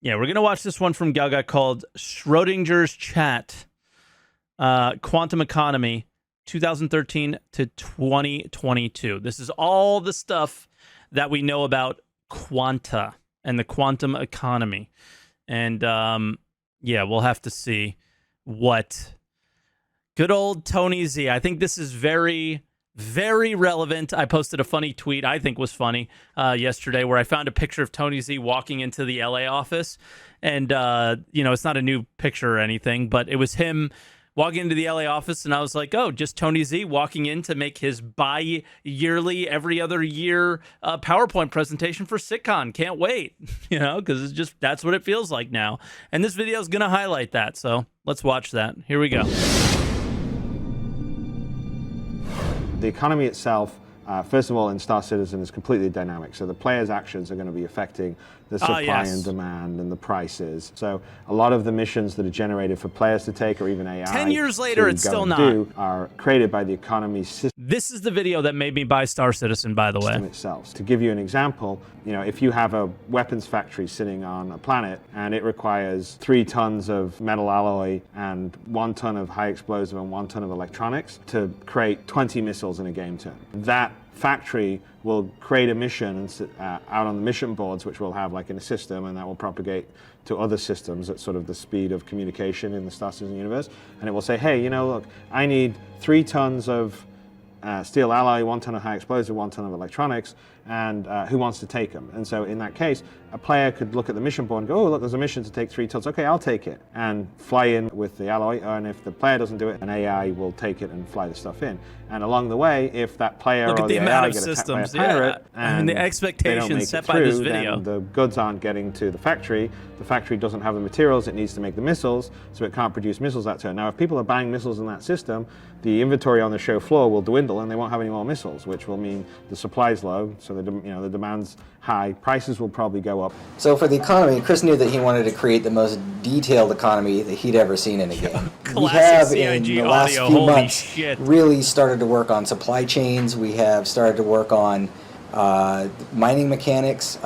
Yeah, we're going to watch this one from Gaga called Schrodinger's Chat, Quantum Economy, 2013 to 2022. This is all the stuff that we know about quanta and the quantum economy. And yeah, we'll have to see what good old Tony Z. I think this is very, very relevant. I posted a funny tweet I think was funny yesterday where I found a picture of Tony Z walking into the LA office. And, you know, it's not a new picture or anything, but it was him walking into the LA office. And I was like, oh, just Tony Z walking in to make his bi-yearly, every other year PowerPoint presentation for SitCon. Can't wait, you know, because it's just that's what it feels like now. And this video is going to highlight that. So let's watch that. Here we go. The economy itself, first of all, in Star Citizen is completely dynamic. So the player's actions are going to be affecting the supply and demand and the prices. So a lot of the missions that are generated for players to take, or even AI 10 years later, it's still not, are created by the economy system. This is the video that made me buy Star Citizen, by the way. Itself. To give you an example, you know, if you have a weapons factory sitting on a planet and it requires 3 tons of metal alloy and 1 ton of high explosive and 1 ton of electronics to create 20 missiles in a game turn, that factory will create a mission out on the mission boards, which we'll have like in a system, and that will propagate to other systems at sort of the speed of communication in the Star Citizen universe. And it will say, hey, you know, look, I need 3 tons of steel alloy, 1 ton of high explosive, 1 ton of electronics, and who wants to take them? And so in that case, a player could look at the mission board and go, oh, look, there's a mission to take 3 tons. Okay, I'll take it, and fly in with the alloy. And if the player doesn't do it, an AI will take it and fly the stuff in. And along the way, if that player look or at the the amount AI of get systems, attacked by a pirate, and the expectations set by this video, then the goods aren't getting to the factory doesn't have the materials it needs to make the missiles, so it can't produce missiles that turn. Now, if people are buying missiles in that system, the inventory on the show floor will dwindle and they won't have any more missiles, which will mean the supply's low, so the demand's high, prices will probably go up. So for the economy, Chris knew that he wanted to create the most detailed economy that he'd ever seen in a game. We have, in the last few months, really started to work on supply chains. We have started to work on mining mechanics.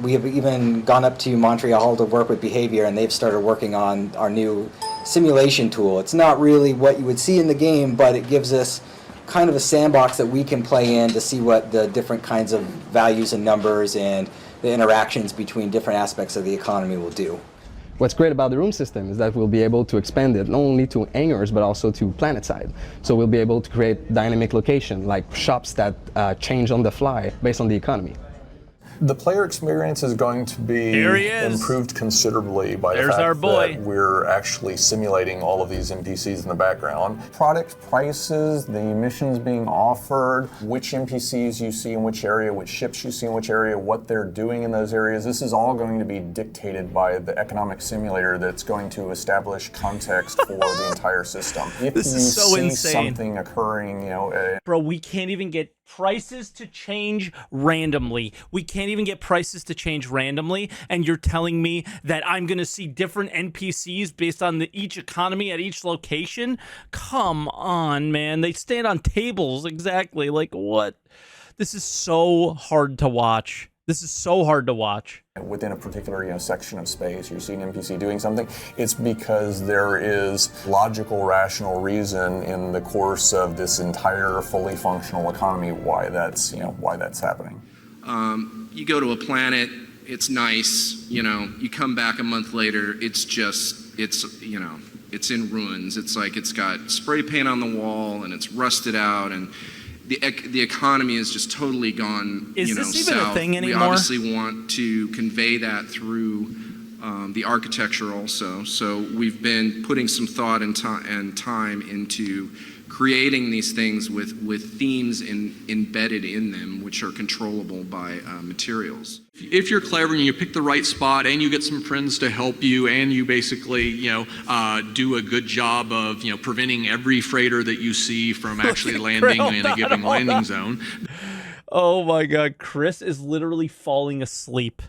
We have even gone up to Montreal to work with behavior, and they've started working on our new simulation tool. It's not really what you would see in the game, but it gives us kind of a sandbox that we can play in to see what the different kinds of values and numbers and the interactions between different aspects of the economy will do. What's great about the room system is that we'll be able to expand it not only to hangars but also to planet side. So we'll be able to create dynamic location like shops that change on the fly based on the economy. The player experience is going to be improved considerably by the fact that we're actually simulating all of these NPCs in the background. Product prices, the missions being offered, which NPCs you see in which area, which ships you see in which area, what they're doing in those areas. This is all going to be dictated by the economic simulator that's going to establish context for the entire system. If this is so insane. Something occurring, you know, bro, we can't even get prices to change randomly. We can't even get prices to change randomly, and you're telling me that I'm going to see different NPCs based on each economy at each location? Come on, man. They stand on tables, exactly. Like, what? This is so hard to watch. This is so hard to watch. Within a particular section of space, you see an NPC doing something, it's because there is logical, rational reason in the course of this entire fully functional economy why that's happening. You go to a planet, it's nice, you come back a month later, it's in ruins. It's like it's got spray paint on the wall and it's rusted out, and the economy is just totally gone. Is this even south. A thing anymore? We obviously want to convey that through the architecture also. So we've been putting some thought and time into creating these things with themes embedded in them, which are controllable by materials. If you're clever and you pick the right spot and you get some friends to help you and you basically, do a good job of, preventing every freighter that you see from actually landing in a given landing zone. Oh my God, Chris is literally falling asleep.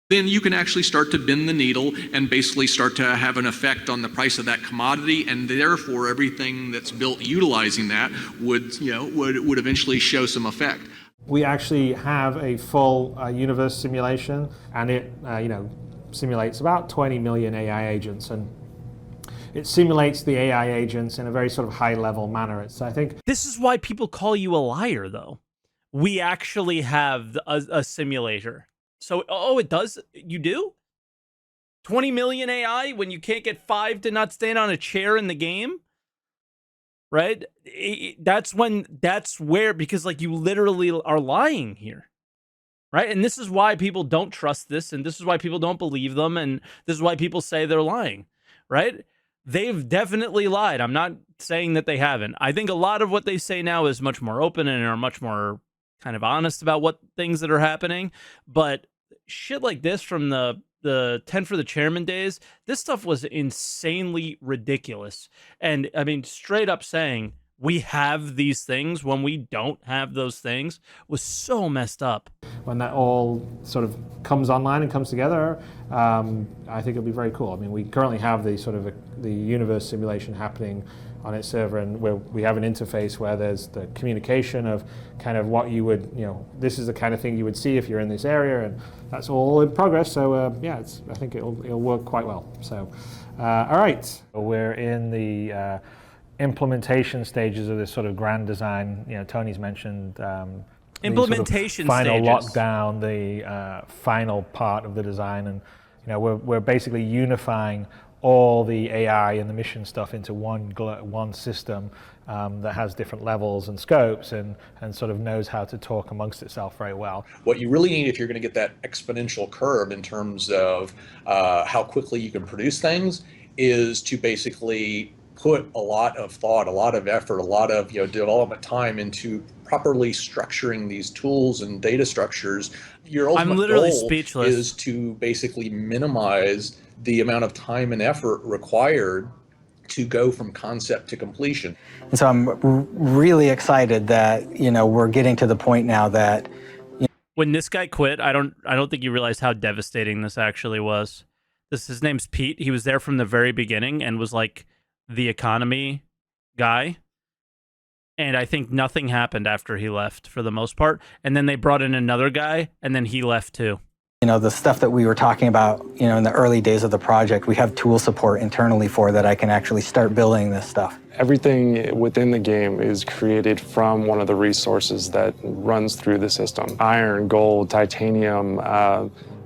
Then you can actually start to bend the needle and basically start to have an effect on the price of that commodity, and therefore everything that's built utilizing that would eventually show some effect. We actually have a full universe simulation, and it simulates about 20 million AI agents, and it simulates the AI agents in a very sort of high-level manner. So I think this is why people call you a liar, though. We actually have a simulator. So, oh, it does? You do? 20 million AI when you can't get 5 to not stand on a chair in the game? Right? That's where, because like you literally are lying here. Right? And this is why people don't trust this, and this is why people don't believe them, and this is why people say they're lying. Right? They've definitely lied. I'm not saying that they haven't. I think a lot of what they say now is much more open and are much more kind of honest about what things that are happening. But shit like this from the 10 for the chairman days, this stuff was insanely ridiculous. And I mean, straight up saying we have these things when we don't have those things was so messed up. When that all sort of comes online and comes together, I think it'll be very cool. I mean, we currently have the sort of the universe simulation happening on its server, and where we have an interface where there's the communication of kind of what you would, this is the kind of thing you would see if you're in this area, and that's all in progress. So yeah, I think it'll work quite well. So all right, we're in the implementation stages of this sort of grand design. Tony's mentioned implementation sort of final stages. lockdown, the final part of the design, and we're basically unifying all the AI and the mission stuff into one system that has different levels and scopes and sort of knows how to talk amongst itself very well. What you really need if you're going to get that exponential curve in terms of how quickly you can produce things is to basically put a lot of thought, a lot of effort, a lot of development time into properly structuring these tools and data structures. Your ultimate goal is to basically minimize the amount of time and effort required to go from concept to completion. And so I'm really excited that we're getting to the point now that when this guy quit, I don't think you realized how devastating this actually was. His name's Pete. He was there from the very beginning and was like the economy guy. And I think nothing happened after he left for the most part. And then they brought in another guy, and then he left too. The stuff that we were talking about, in the early days of the project, we have tool support internally for that I can actually start building this stuff. Everything within the game is created from one of the resources that runs through the system. Iron, gold, titanium,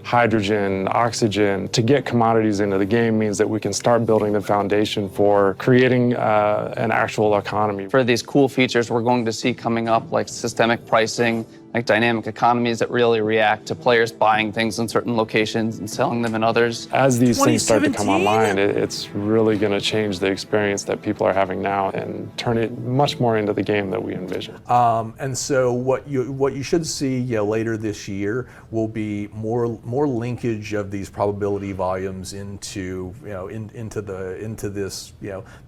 hydrogen, oxygen. To get commodities into the game means that we can start building the foundation for creating an actual economy. For these cool features we're going to see coming up, like systemic pricing, like dynamic economies that really react to players buying things in certain locations and selling them in others. As these things start to come online, it's really going to change the experience that people are having now and turn it much more into the game that we envision. And so what you should see later this year will be more linkage of these probability volumes into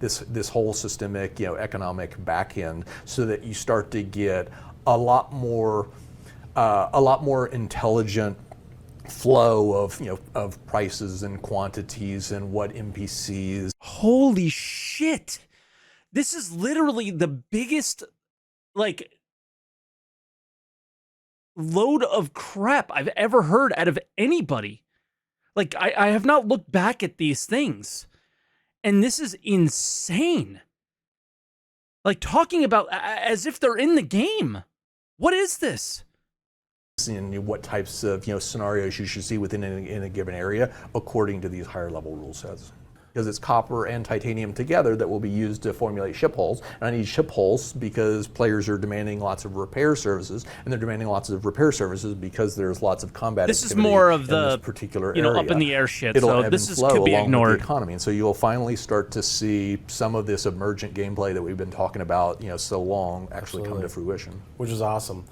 this whole systemic economic back end, so that you start to get a lot more intelligent flow of prices and quantities and what NPCs. Holy shit! This is literally the biggest load of crap I've ever heard out of anybody. I have not looked back at these things, and this is insane. Talking about as if they're in the game. What is this? And what types of scenarios you should see within in a given area according to these higher level rule sets. Because it's copper and titanium together that will be used to formulate ship hulls. And I need ship hulls because players are demanding lots of repair services, and they're demanding lots of repair services because there's lots of combat. This is more of the particular area. Up in the air shit. It'll so this could be ignored. With the economy, and so you'll finally start to see some of this emergent gameplay that we've been talking about, so long, actually come to fruition. Which is awesome.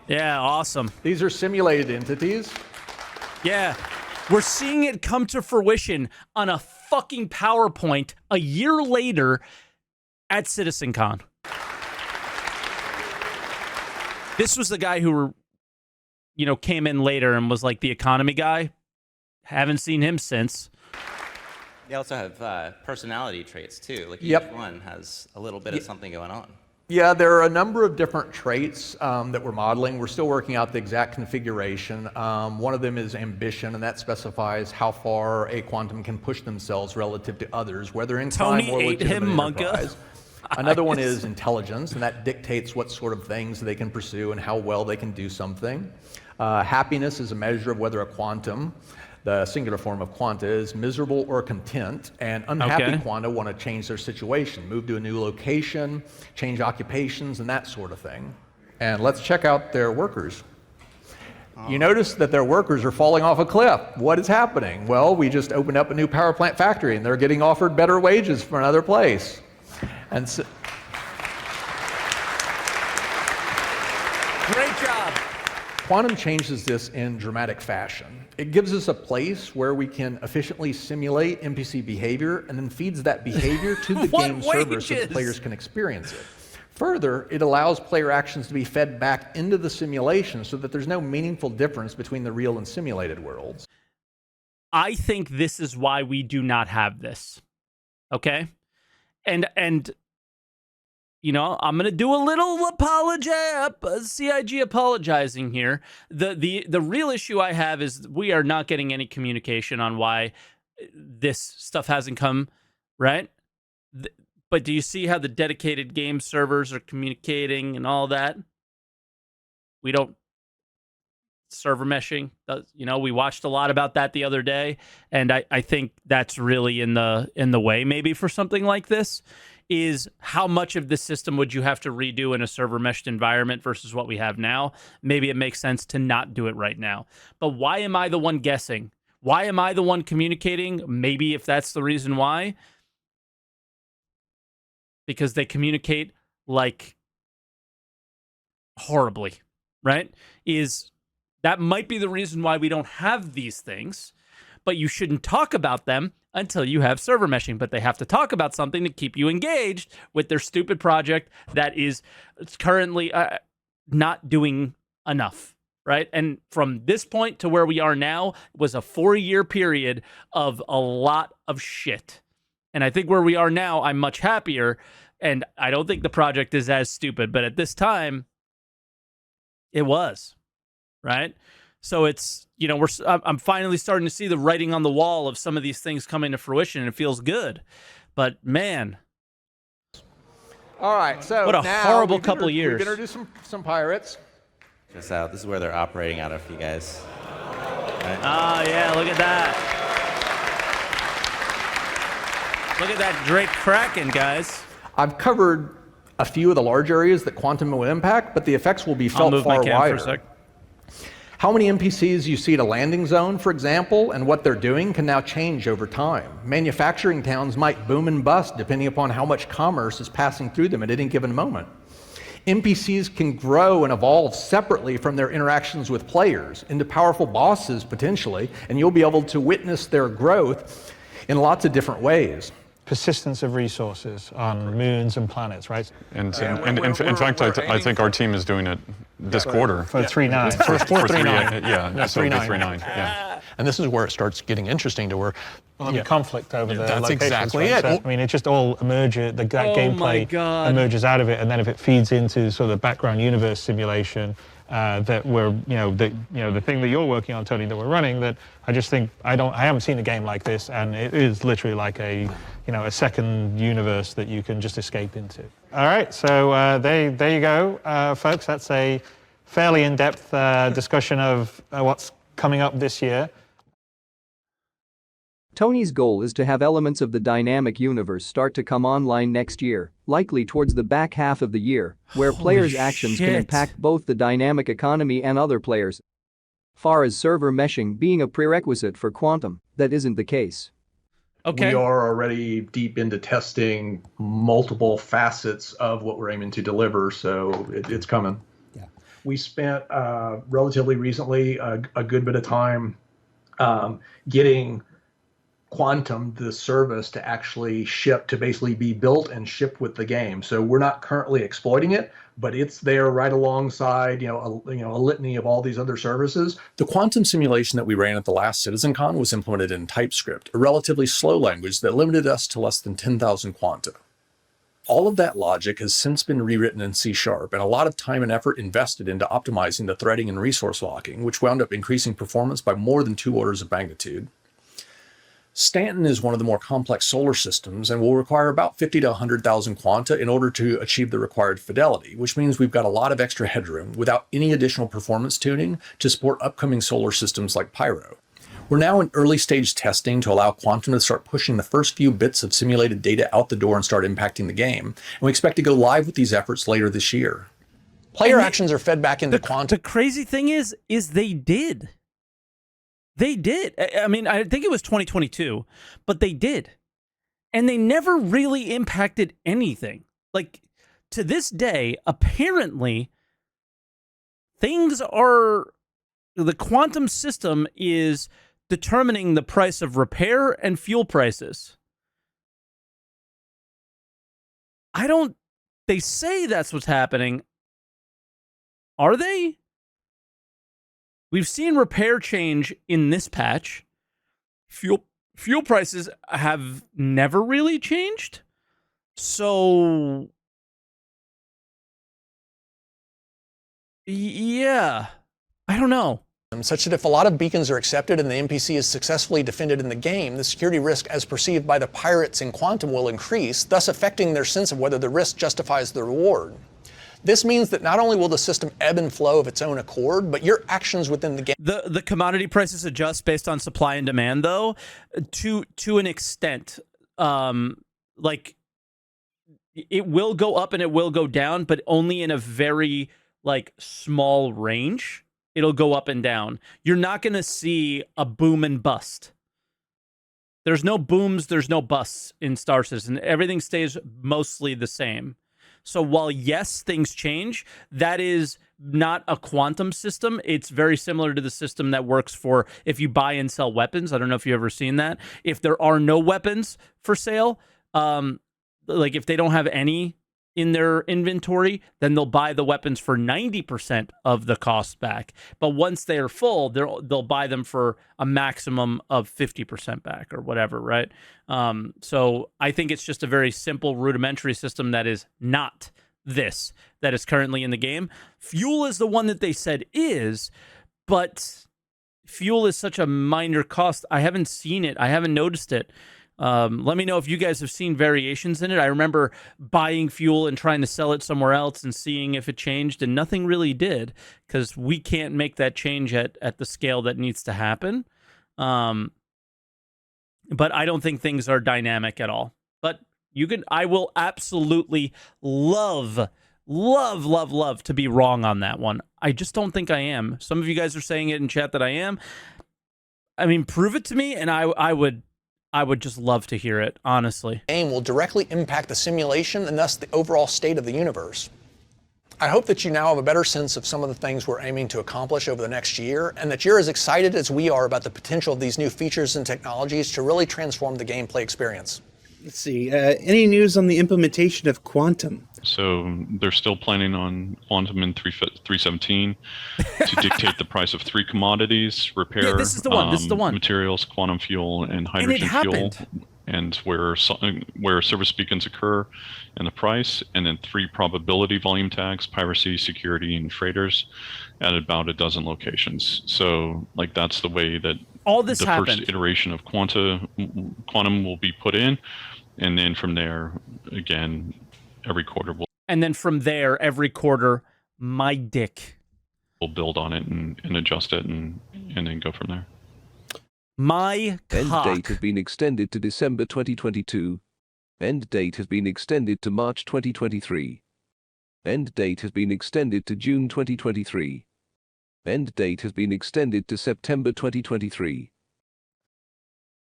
Yeah, awesome. These are simulated entities. Yeah. We're seeing it come to fruition on a fucking PowerPoint a year later at CitizenCon. This was the guy who, came in later and was like the economy guy. Haven't seen him since. They also have personality traits too. Each one has a little bit of something going on. Yeah, there are a number of different traits that we're modeling. We're still working out the exact configuration. One of them is ambition, and that specifies how far a quantum can push themselves relative to others, whether in time or legitimate enterprise. Another one is intelligence, and that dictates what sort of things they can pursue and how well they can do something. Happiness is a measure of whether a quantum, the singular form of quanta, is miserable or content, and unhappy quanta want to change their situation, move to a new location, change occupations, and that sort of thing. And let's check out their workers. You notice that their workers are falling off a cliff. What is happening? Well, we just opened up a new power plant factory, and they're getting offered better wages from another place. And so, great job. Quantum changes this in dramatic fashion. It gives us a place where we can efficiently simulate NPC behavior and then feeds that behavior to the game server so that players can experience it. Further, it allows player actions to be fed back into the simulation so that there's no meaningful difference between the real and simulated worlds. I think this is why we do not have this. Okay? And you know, I'm gonna do a little CIG apologizing here. The real issue I have is we are not getting any communication on why this stuff hasn't come, right? But do you see how the dedicated game servers are communicating and all that? We don't server meshing. You know, we watched a lot about that the other day, and I think that's really in the way maybe for something like this. Is how much of the system would you have to redo in a server meshed environment versus what we have now? Maybe it makes sense to not do it right now. But why am I the one guessing? Why am I the one communicating? Maybe if that's the reason why. Because they communicate like horribly, right? That might be the reason why we don't have these things, but you shouldn't talk about them until you have server meshing. But they have to talk about something to keep you engaged with their stupid project that is currently not doing enough, right? And from this point to where we are now was a 4-year period of a lot of shit. And I think where we are now, I'm much happier. And I don't think the project is as stupid. But at this time, it was, right? So it's, you know, I'm finally starting to see the writing on the wall of some of these things coming to fruition, and it feels good. But man, all right. So what a horrible couple of years. We're gonna do some pirates. Check this out. This is where they're operating out of, you guys. Right. Oh yeah, look at that. Look at that Drake Kraken, guys. I've covered a few of the large areas that quantum will impact, but the effects will be felt far wider. For a sec. How many NPCs you see at a landing zone, for example, and what they're doing can now change over time. Manufacturing towns might boom and bust depending upon how much commerce is passing through them at any given moment. NPCs can grow and evolve separately from their interactions with players into powerful bosses potentially, and you'll be able to witness their growth in lots of different ways. Persistence of resources on moons and planets, right? And in fact, I think our team is doing it this quarter. For 3.9. For 3.9. Yeah, so 3.9. Yeah. And this is where it starts getting interesting to where the conflict over the that's locations, exactly right? it. So, I mean, it just all emerges, that gameplay emerges out of it, and then if it feeds into sort of the background universe simulation that we're, the thing that you're working on, Tony, that we're running, that I just think I haven't seen a game like this, and it is literally like a second universe that you can just escape into. All right, so there you go, folks. That's a fairly in-depth discussion of what's coming up this year. Tony's goal is to have elements of the dynamic universe start to come online next year, likely towards the back half of the year, where players' actions can impact both the dynamic economy and other players. Far as server meshing being a prerequisite for quantum, that isn't the case. Okay. We are already deep into testing multiple facets of what we're aiming to deliver, so it's coming. Yeah. We spent relatively recently a good bit of time getting Quantum, the service, to actually ship, to basically be built and shipped with the game. So we're not currently exploiting it, but it's there right alongside, a litany of all these other services. The quantum simulation that we ran at the last CitizenCon was implemented in TypeScript, a relatively slow language that limited us to less than 10,000 quanta. All of that logic has since been rewritten in C#, and a lot of time and effort invested into optimizing the threading and resource locking, which wound up increasing performance by more than 2 orders of magnitude. Stanton is one of the more complex solar systems and will require about 50 to 100,000 quanta in order to achieve the required fidelity, which means we've got a lot of extra headroom without any additional performance tuning to support upcoming solar systems like Pyro. We're now in early stage testing to allow Quantum to start pushing the first few bits of simulated data out the door and start impacting the game, and we expect to go live with these efforts later this year. Player actions are fed back into Quantum. The crazy thing is they did. They did. I mean, I think it was 2022, but they did. And they never really impacted anything. Like, to this day, apparently, the quantum system is determining the price of repair and fuel prices. They say that's what's happening. Are they? We've seen repair change in this patch. Fuel prices have never really changed. So, yeah, I don't know. Such that if a lot of beacons are accepted and the NPC is successfully defended in the game, the security risk as perceived by the pirates in Quantum will increase, thus affecting their sense of whether the risk justifies the reward. This means that not only will the system ebb and flow of its own accord, but your actions within the game... The commodity prices adjust based on supply and demand, though, to an extent. Like, it will go up and it will go down, but only in a very, like, small range. It'll go up and down. You're not going to see a boom and bust. There's no booms, there's no busts in Star Citizen. Everything stays mostly the same. So while, yes, things change, that is not a quantum system. It's very similar to the system that works for if you buy and sell weapons. I don't know if you've ever seen that. If there are no weapons for sale, like if they don't have any in their inventory, then they'll buy the weapons for 90% of the cost back. But once they are full, they'll buy them for a maximum of 50% back or whatever, right? So I think it's just a very simple rudimentary system that is not this, that is currently in the game. Fuel is the one that they said is, but fuel is such a minor cost. I haven't seen it. I haven't noticed it. Let me know if you guys have seen variations in it. I remember buying fuel and trying to sell it somewhere else and seeing if it changed, and nothing really did because we can't make that change at the scale that needs to happen. But I don't think things are dynamic at all. But I will absolutely love to be wrong on that one. I just don't think I am. Some of you guys are saying it in chat that I am. I mean, prove it to me, and I would just love to hear it, honestly. Game will directly impact the simulation and thus the overall state of the universe. I hope that you now have a better sense of some of the things we're aiming to accomplish over the next year, and that you're as excited as we are about the potential of these new features and technologies to really transform the gameplay experience. Let's see, any news on the implementation of Quantum? So they're still planning on Quantum in 3.17 to dictate the price of 3 commodities: repair, this is the one. This is the one. Materials, quantum fuel, and hydrogen fuel, and where service beacons occur, and the price, and then 3 probability volume tags: piracy, security, and freighters, at about a dozen locations. So, like, that's the way that all this the happened. First iteration of Quantum will be put in, and then from there, again, every quarter and then from there, every quarter, my dick. We'll build on it and adjust it and then go from there. My cock. End date has been extended to December 2022. End date has been extended to March 2023. End date has been extended to June 2023. End date has been extended to September 2023.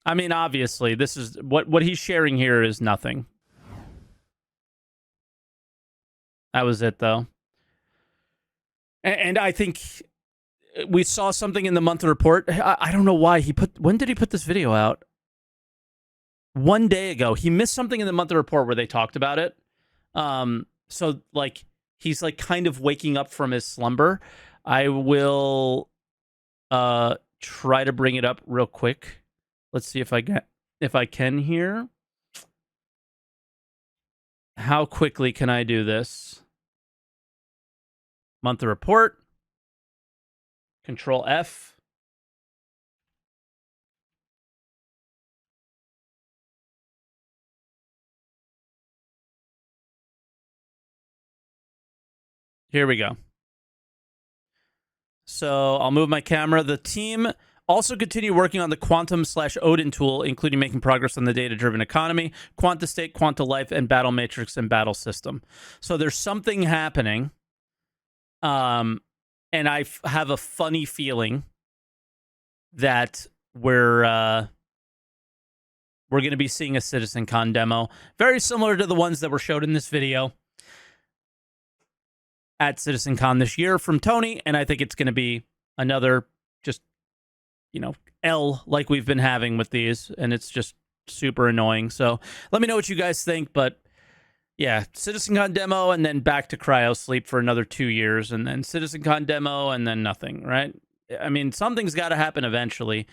I mean, obviously, this is what he's sharing here is nothing. That was it, though. And I think we saw something in the monthly report. I don't know why when did he put this video out? 1 day ago. He missed something in the monthly report where they talked about it. So like he's like kind of waking up from his slumber. I will try to bring it up real quick. Let's see if I can here. How quickly can I do this? Monthly report. Control F. Here we go. So I'll move my camera. The team also continue working on the Quantum/Odin tool, including making progress on the data-driven economy, Quanta State, Quanta Life, and Battle Matrix and Battle System. So there's something happening. And I have a funny feeling that we're going to be seeing a CitizenCon demo, very similar to the ones that were showed in this video at CitizenCon this year from Tony, and I think it's going to be another just, L like we've been having with these, and it's just super annoying. So let me know what you guys think, but yeah, CitizenCon demo and then back to cryo sleep for another 2 years, and then CitizenCon demo and then nothing, right? I mean, something's got to happen eventually,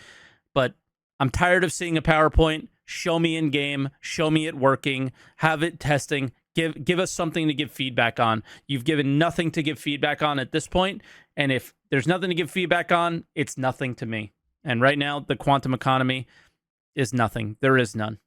but I'm tired of seeing a PowerPoint. Show me in game, show me it working, have it testing. Give us something to give feedback on. You've given nothing to give feedback on at this point, and if there's nothing to give feedback on, it's nothing to me. And right now, the quantum economy is nothing. There is none.